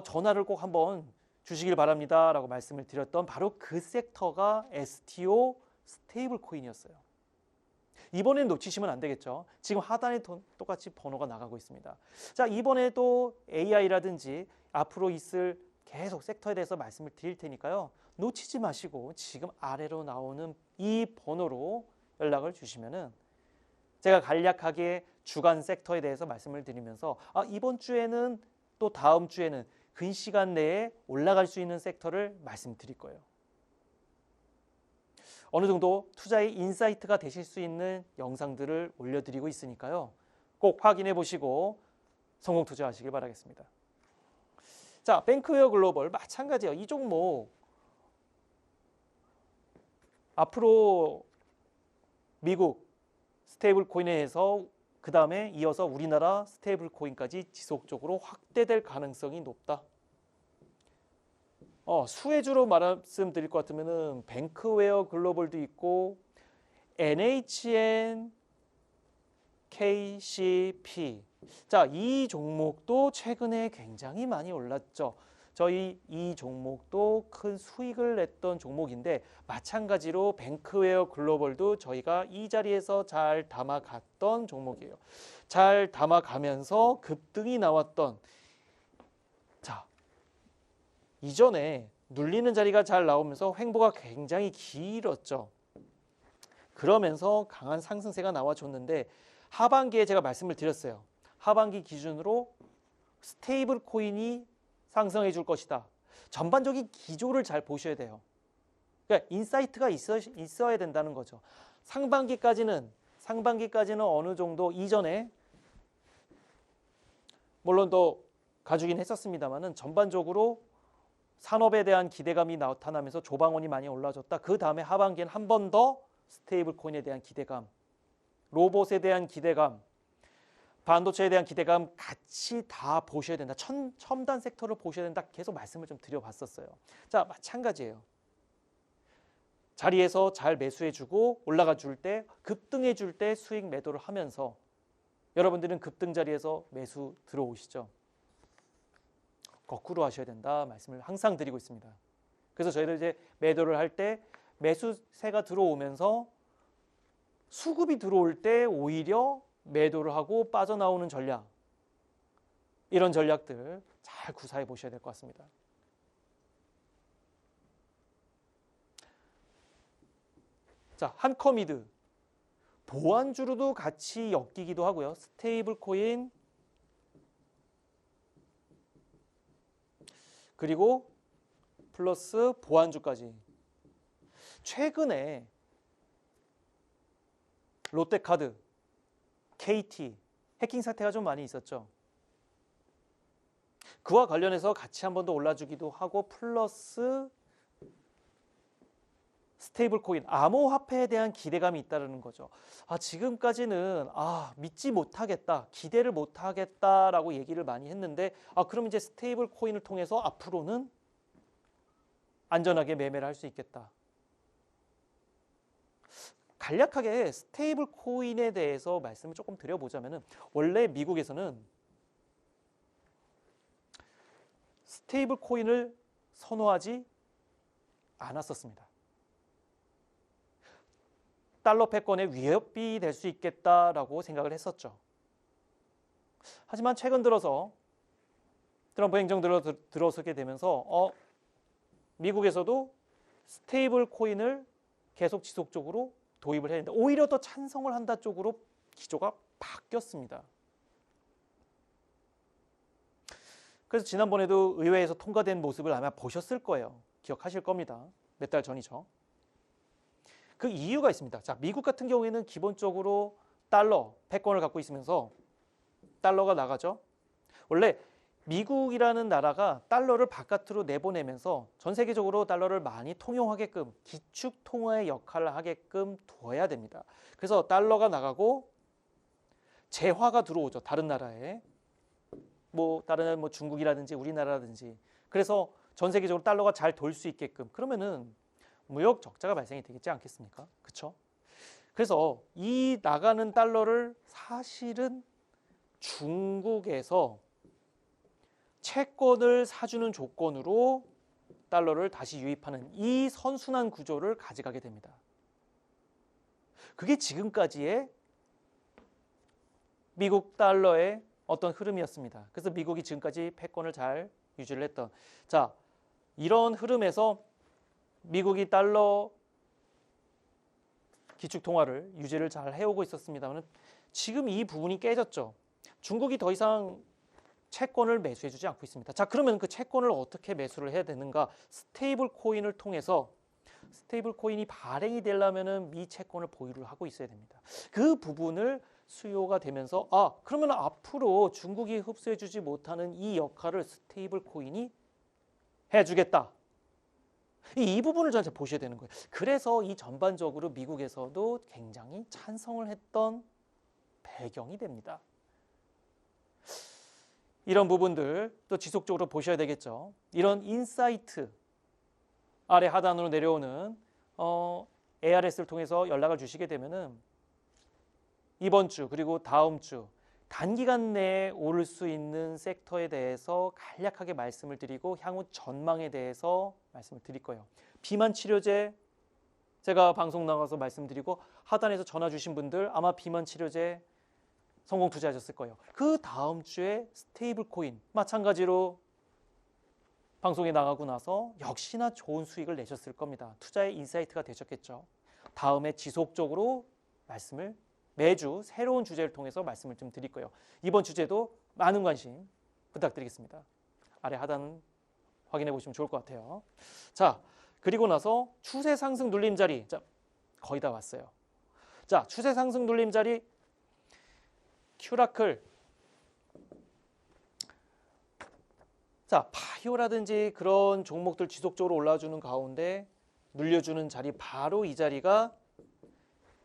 [SPEAKER 1] 전화를 꼭 한번 주시길 바랍니다 라고 말씀을 드렸던 바로 그 섹터가 STO 스테이블 코인이었어요. 이번엔 놓치시면 안 되겠죠. 지금 하단에 똑같이 번호가 나가고 있습니다. 자, 이번에도 AI라든지 앞으로 있을 계속 섹터에 대해서 말씀을 드릴 테니까요. 놓치지 마시고 지금 아래로 나오는 이 번호로 연락을 주시면은 제가 간략하게 주간 섹터에 대해서 말씀을 드리면서 이번 주에는 또 다음 주에는 근시간 내에 올라갈 수 있는 섹터를 말씀드릴 거예요. 어느 정도 투자의 인사이트가 되실 수 있는 영상들을 올려드리고 있으니까요. 꼭 확인해 보시고 성공 투자하시길 바라겠습니다. 자, 뱅크웨어 글로벌 마찬가지예요. 이 종목 앞으로 미국 스테이블 코인에서 그 다음에 이어서 우리나라 스테이블 코인까지 지속적으로 확대될 가능성이 높다. 수혜주로 말씀드릴 것 같으면은 뱅크웨어 글로벌도 있고 NHN KCP. 자, 이 종목도 최근에 굉장히 많이 올랐죠. 저희 이 종목도 큰 수익을 냈던 종목인데 마찬가지로 뱅크웨어 글로벌도 저희가 이 자리에서 잘 담아갔던 종목이에요. 잘 담아가면서 급등이 나왔던, 자, 이전에 눌리는 자리가 잘 나오면서 횡보가 굉장히 길었죠. 그러면서 강한 상승세가 나와줬는데 하반기에 제가 말씀을 드렸어요. 하반기 기준으로 스테이블 코인이 상승해 줄 것이다. 전반적인 기조를 잘 보셔야 돼요. 그러니까 인사이트가 있어야 된다는 거죠. 상반기까지는 어느 정도 이전에 물론 더 가주긴 했었습니다만은 전반적으로 산업에 대한 기대감이 나타나면서 조방원이 많이 올라졌다. 그 다음에 하반기에는 한 번 더 스테이블 코인에 대한 기대감, 로봇에 대한 기대감, 반도체에 대한 기대감 같이 다 보셔야 된다. 첨단 섹터를 보셔야 된다. 계속 말씀을 좀 드려봤었어요. 자, 마찬가지예요. 자리에서 잘 매수해주고 올라가 줄 때, 급등해 줄 때 수익 매도를 하면서 여러분들은 급등 자리에서 매수 들어오시죠. 거꾸로 하셔야 된다 말씀을 항상 드리고 있습니다. 그래서 저희들 이제 매도를 할 때 매수세가 들어오면서 수급이 들어올 때 오히려 매도를 하고 빠져나오는 전략, 이런 전략들 잘 구사해 보셔야 될 것 같습니다. 자, 한커미드 보안주로도 같이 엮이기도 하고요. 스테이블 코인 그리고 플러스 보안주까지. 최근에 롯데카드, KT 해킹 사태가 좀 많이 있었죠. 그와 관련해서 같이 한 번 더 올라주기도 하고 플러스 스테이블 코인, 암호화폐에 대한 기대감이 있다는 거죠. 지금까지는 믿지 못하겠다, 기대를 못하겠다라고 얘기를 많이 했는데 그럼 이제 스테이블 코인을 통해서 앞으로는 안전하게 매매를 할 수 있겠다. 간략하게 스테이블 코인에 대해서 말씀을 조금 드려보자면은 원래 미국에서는 스테이블 코인을 선호하지 않았었습니다. 달러 패권의 위협이 될 수 있겠다라고 생각을 했었죠. 하지만 최근 들어서 트럼프 행정 들어서게 되면서 미국에서도 스테이블 코인을 계속 지속적으로 도입을 했는데 오히려 더 찬성을 한다 쪽으로 기조가 바뀌었습니다. 그래서 지난번에도 의회에서 통과된 모습을 아마 보셨을 거예요. 기억하실 겁니다. 몇 달 전이죠. 그 이유가 있습니다. 자, 미국 같은 경우에는 기본적으로 달러 패권을 갖고 있으면서 달러가 나가죠. 원래 미국이라는 나라가 달러를 바깥으로 내보내면서 전 세계적으로 달러를 많이 통용하게끔 기축 통화의 역할을 하게끔 둬야 됩니다. 그래서 달러가 나가고 재화가 들어오죠. 다른 나라에. 다른 중국이라든지 우리나라라든지. 그래서 전 세계적으로 달러가 잘 돌 수 있게끔. 그러면은 무역 적자가 발생이 되겠지 않겠습니까? 그렇죠? 그래서 이 나가는 달러를 사실은 중국에서 채권을 사주는 조건으로 달러를 다시 유입하는 이 선순환 구조를 가져가게 됩니다. 그게 지금까지의 미국 달러의 어떤 흐름이었습니다. 그래서 미국이 지금까지 패권을 잘 유지를 했던, 자, 이런 흐름에서 미국이 달러 기축 통화를 유지를 잘 해오고 있었습니다만 지금 이 부분이 깨졌죠. 중국이 더 이상 채권을 매수해주지 않고 있습니다. 자, 그러면 그 채권을 어떻게 매수를 해야 되는가? 스테이블 코인을 통해서 스테이블 코인이 발행이 되려면은 미 채권을 보유를 하고 있어야 됩니다. 그 부분을 수요가 되면서 그러면 앞으로 중국이 흡수해주지 못하는 이 역할을 스테이블 코인이 해주겠다. 이 부분을 전체 보셔야 되는 거예요. 그래서 이 전반적으로 미국에서도 굉장히 찬성을 했던 배경이 됩니다. 이런 부분들 또 지속적으로 보셔야 되겠죠. 이런 인사이트 아래 하단으로 내려오는 ARS를 통해서 연락을 주시게 되면은 이번 주 그리고 다음 주 단기간 내에 오를 수 있는 섹터에 대해서 간략하게 말씀을 드리고 향후 전망에 대해서 말씀을 드릴 거예요. 비만 치료제 제가 방송 나가서 말씀드리고 하단에서 전화 주신 분들 아마 비만 치료제 성공 투자하셨을 거예요. 그 다음 주에 스테이블 코인 마찬가지로 방송에 나가고 나서 역시나 좋은 수익을 내셨을 겁니다. 투자의 인사이트가 되셨겠죠. 다음에 지속적으로 말씀을 매주 새로운 주제를 통해서 말씀을 좀 드릴 거예요. 이번 주제도 많은 관심 부탁드리겠습니다. 아래 하단 확인해 보시면 좋을 것 같아요. 자, 그리고 나서 추세 상승 눌림자리. 자, 거의 다 왔어요. 자, 추세 상승 눌림자리 큐라클. 자, 파이오라든지 그런 종목들 지속적으로 올라주는 가운데 눌려주는 자리 바로 이 자리가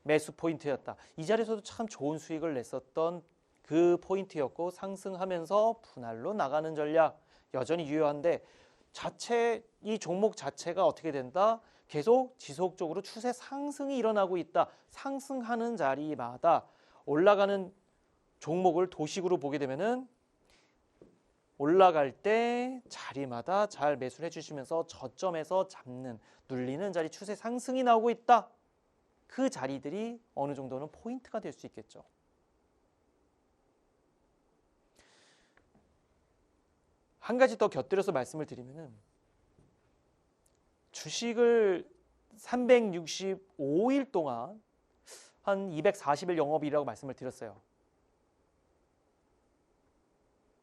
[SPEAKER 1] 매수 포인트였다. 이 자리에서도 참 좋은 수익을 냈었던 그 포인트였고 상승하면서 분할로 나가는 전략 여전히 유효한데 이 종목 자체가 어떻게 된다? 계속 지속적으로 추세 상승이 일어나고 있다. 상승하는 자리마다 올라가는 종목을 도식으로 보게 되면은 올라갈 때 자리마다 잘 매수를 해주시면서 저점에서 잡는 눌리는 자리 추세 상승이 나오고 있다. 그 자리들이 어느 정도는 포인트가 될 수 있겠죠. 한 가지 더 곁들여서 말씀을 드리면은 주식을 365일 동안 한 240일 영업이라고 말씀을 드렸어요.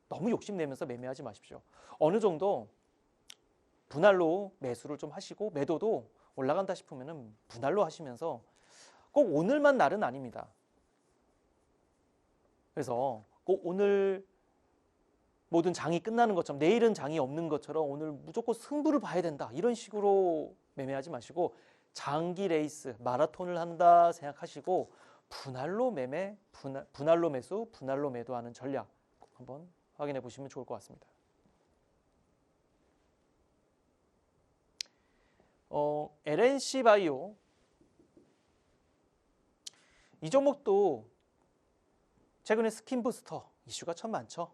[SPEAKER 1] 너무 욕심내면서 매매하지 마십시오. 어느 정도 분할로 매수를 좀 하시고 매도도 올라간다 싶으면 분할로 하시면서 꼭 오늘만 날은 아닙니다. 그래서 꼭 오늘 모든 장이 끝나는 것처럼 내일은 장이 없는 것처럼 오늘 무조건 승부를 봐야 된다 이런 식으로 매매하지 마시고 장기 레이스 마라톤을 한다 생각하시고 분할로 매매, 분할로 매수, 분할로 매도하는 전략 한번 확인해 보시면 좋을 것 같습니다. LNC 바이오 이 종목도 최근에 스킨 부스터 이슈가 참 많죠.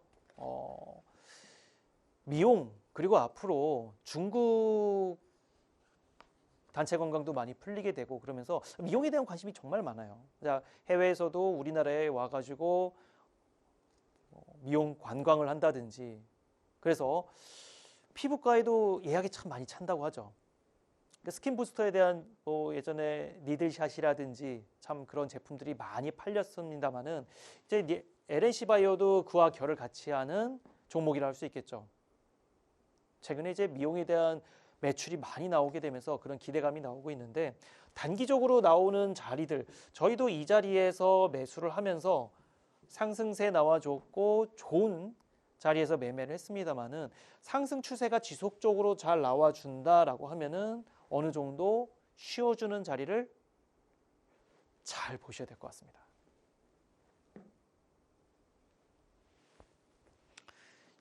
[SPEAKER 1] 미용 그리고 앞으로 중국 단체 관광도 많이 풀리게 되고 그러면서 미용에 대한 관심이 정말 많아요. 해외에서도 우리나라에 와가지고 미용 관광을 한다든지 그래서 피부과에도 예약이 참 많이 찬다고 하죠. 스킨 부스터에 대한 예전에 니들샷이라든지 참 그런 제품들이 많이 팔렸습니다만은 이제 LNC 바이오도 그와 결을 같이 하는 종목이라 할 수 있겠죠. 최근에 이제 미용에 대한 매출이 많이 나오게 되면서 그런 기대감이 나오고 있는데 단기적으로 나오는 자리들 저희도 이 자리에서 매수를 하면서 상승세 나와줬고 좋은 자리에서 매매를 했습니다만은 상승 추세가 지속적으로 잘 나와준다라고 하면은 어느 정도 쉬어주는 자리를 잘 보셔야 될 것 같습니다.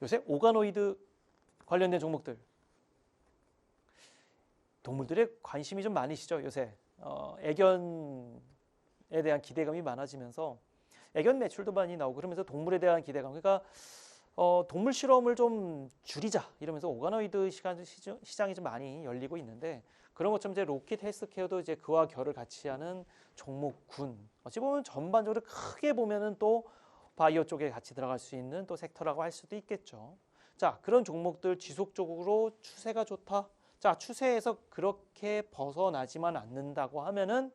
[SPEAKER 1] 요새 오가노이드 관련된 종목들 동물들의 관심이 좀 많으시죠. 요새 애견에 대한 기대감이 많아지면서 애견 매출도 많이 나오고 그러면서 동물에 대한 기대감 그러니까 동물 실험을 좀 줄이자 이러면서 오가노이드 시장이 좀 많이 열리고 있는데 그런 것처럼 이제 로켓 헬스케어도 이제 그와 결을 같이 하는 종목군 어찌 보면 전반적으로 크게 보면은 또 바이오 쪽에 같이 들어갈 수 있는 또 섹터라고 할 수도 있겠죠. 자, 그런 종목들 지속적으로 추세가 좋다. 자, 추세에서 그렇게 벗어나지만 않는다고 하면은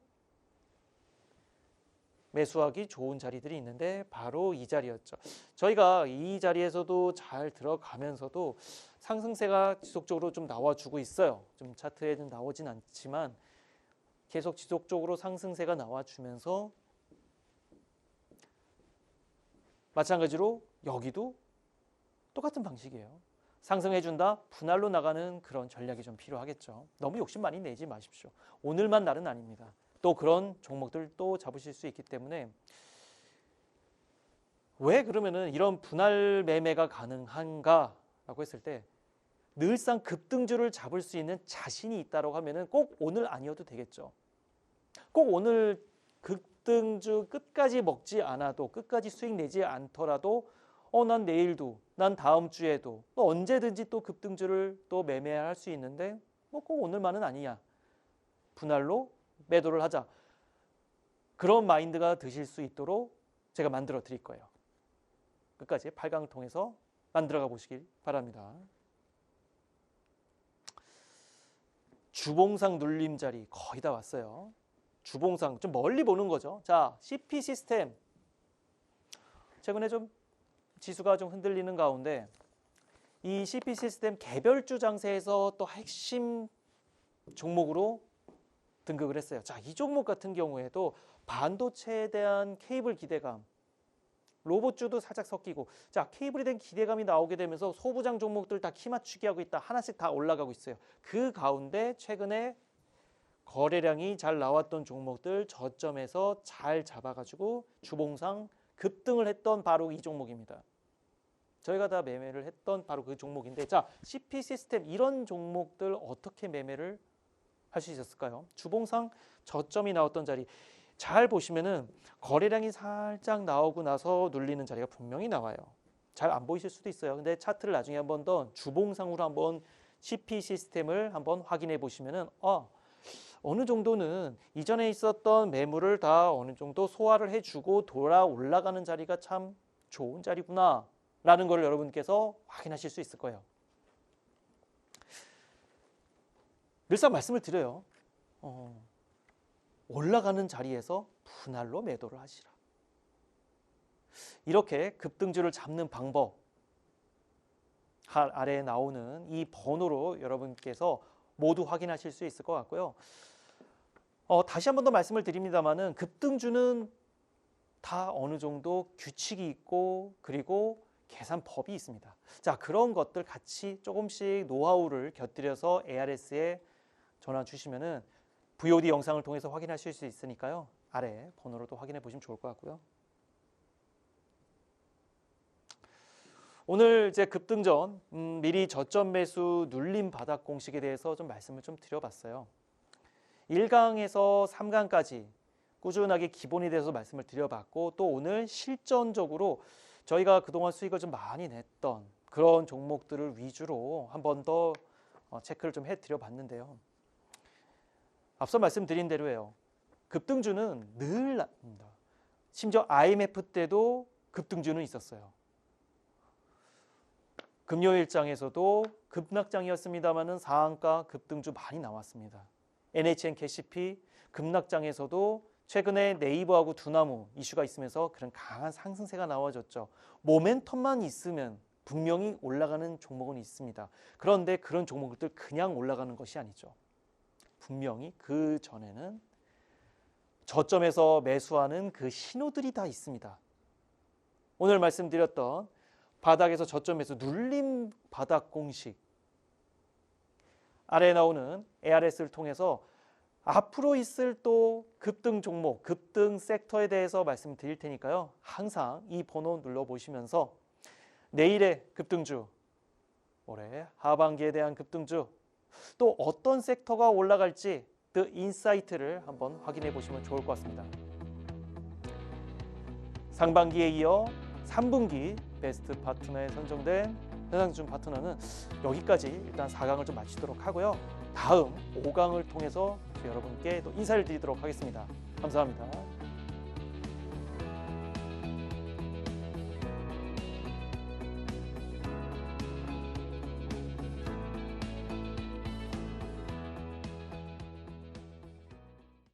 [SPEAKER 1] 매수하기 좋은 자리들이 있는데 바로 이 자리였죠. 저희가 이 자리에서도 잘 들어가면서도 상승세가 지속적으로 좀 나와주고 있어요. 좀 차트에는 나오진 않지만 계속 지속적으로 상승세가 나와주면서 마찬가지로 여기도 똑같은 방식이에요. 상승해준다, 분할로 나가는 그런 전략이 좀 필요하겠죠. 너무 욕심 많이 내지 마십시오. 오늘만 날은 아닙니다. 또 그런 종목들 또 잡으실 수 있기 때문에 왜 그러면은 이런 분할 매매가 가능한가라고 했을 때 늘상 급등주를 잡을 수 있는 자신이 있다고 하면은 꼭 오늘 아니어도 되겠죠. 꼭 오늘 급등주 끝까지 먹지 않아도 끝까지 수익 내지 않더라도 난 내일도 난 다음 주에도 또 언제든지 또 급등주를 또 매매할 수 있는데 뭐 꼭 오늘만은 아니야. 분할로 매도를 하자. 그런 마인드가 드실 수 있도록 제가 만들어 드릴 거예요. 끝까지 8강을 통해서 만들어가 보시길 바랍니다. 주봉상 눌림자리 거의 다 왔어요. 주봉상 좀 멀리 보는 거죠. 자, CP 시스템 최근에 좀 지수가 좀 흔들리는 가운데 이 CP 시스템 개별주 장세에서 또 핵심 종목으로 등극을 했어요. 자, 이 종목 같은 경우에도 반도체에 대한 케이블 기대감, 로봇주도 살짝 섞이고, 자, 케이블에 대한 기대감이 나오게 되면서 소부장 종목들 다 키 맞추기 하고 있다. 하나씩 다 올라가고 있어요. 그 가운데 최근에 거래량이 잘 나왔던 종목들 저점에서 잘 잡아가지고 주봉상 급등을 했던 바로 이 종목입니다. 저희가 다 매매를 했던 바로 그 종목인데, 자, CP 시스템 이런 종목들 어떻게 매매를 할 수 있었을까요? 주봉상 저점이 나왔던 자리 잘 보시면은 거래량이 살짝 나오고 나서 눌리는 자리가 분명히 나와요. 잘 안 보이실 수도 있어요. 근데 차트를 나중에 한번 더 주봉상으로 한번 CP 시스템을 한번 확인해 보시면은 어느 정도는 이전에 있었던 매물을 다 어느 정도 소화를 해주고 돌아 올라가는 자리가 참 좋은 자리구나 라는 걸 여러분께서 확인하실 수 있을 거예요. 늘상 말씀을 드려요. 올라가는 자리에서 분할로 매도를 하시라. 이렇게 급등주를 잡는 방법 아래에 나오는 이 번호로 여러분께서 모두 확인하실 수 있을 것 같고요. 다시 한 번 더 말씀을 드립니다만은 급등주는 다 어느 정도 규칙이 있고 그리고 계산법이 있습니다. 자, 그런 것들 같이 조금씩 노하우를 곁들여서 ARS에 전화 주시면은 VOD 영상을 통해서 확인하실 수 있으니까요. 아래 번호로 또 확인해 보시면 좋을 것 같고요. 오늘 이제 급등 전 미리 저점 매수 눌림 바닥 공식에 대해서 좀 말씀을 좀 드려봤어요. 1강에서 3강까지 꾸준하게 기본에 대해서 말씀을 드려봤고 또 오늘 실전적으로 저희가 그동안 수익을 좀 많이 냈던 그런 종목들을 위주로 한 번 더 체크를 좀 해드려 봤는데요. 앞서 말씀드린 대로예요. 급등주는 늘 납니다. 심지어 IMF 때도 급등주는 있었어요. 금요일장에서도 급락장이었습니다만은 상한가 급등주 많이 나왔습니다. NHN 캐시피 급락장에서도 최근에 네이버하고 두나무 이슈가 있으면서 그런 강한 상승세가 나와졌죠. 모멘텀만 있으면 분명히 올라가는 종목은 있습니다. 그런데 그런 종목들 그냥 올라가는 것이 아니죠. 분명히 그 전에는 저점에서 매수하는 그 신호들이 다 있습니다. 오늘 말씀드렸던 바닥에서 저점에서 눌림 바닥 공식 아래에 나오는 ARS를 통해서 앞으로 있을 또 급등 종목, 급등 섹터에 대해서 말씀드릴 테니까요. 항상 이 번호 눌러보시면서 내일의 급등주, 올해 하반기에 대한 급등주, 또 어떤 섹터가 올라갈지 그 인사이트를 한번 확인해 보시면 좋을 것 같습니다. 상반기에 이어 3분기 베스트 파트너에 선정된 현상준 파트너는 여기까지 일단 4강을 좀 마치도록 하고요. 다음 5강을 통해서 여러분께 또 인사를 드리도록 하겠습니다. 감사합니다.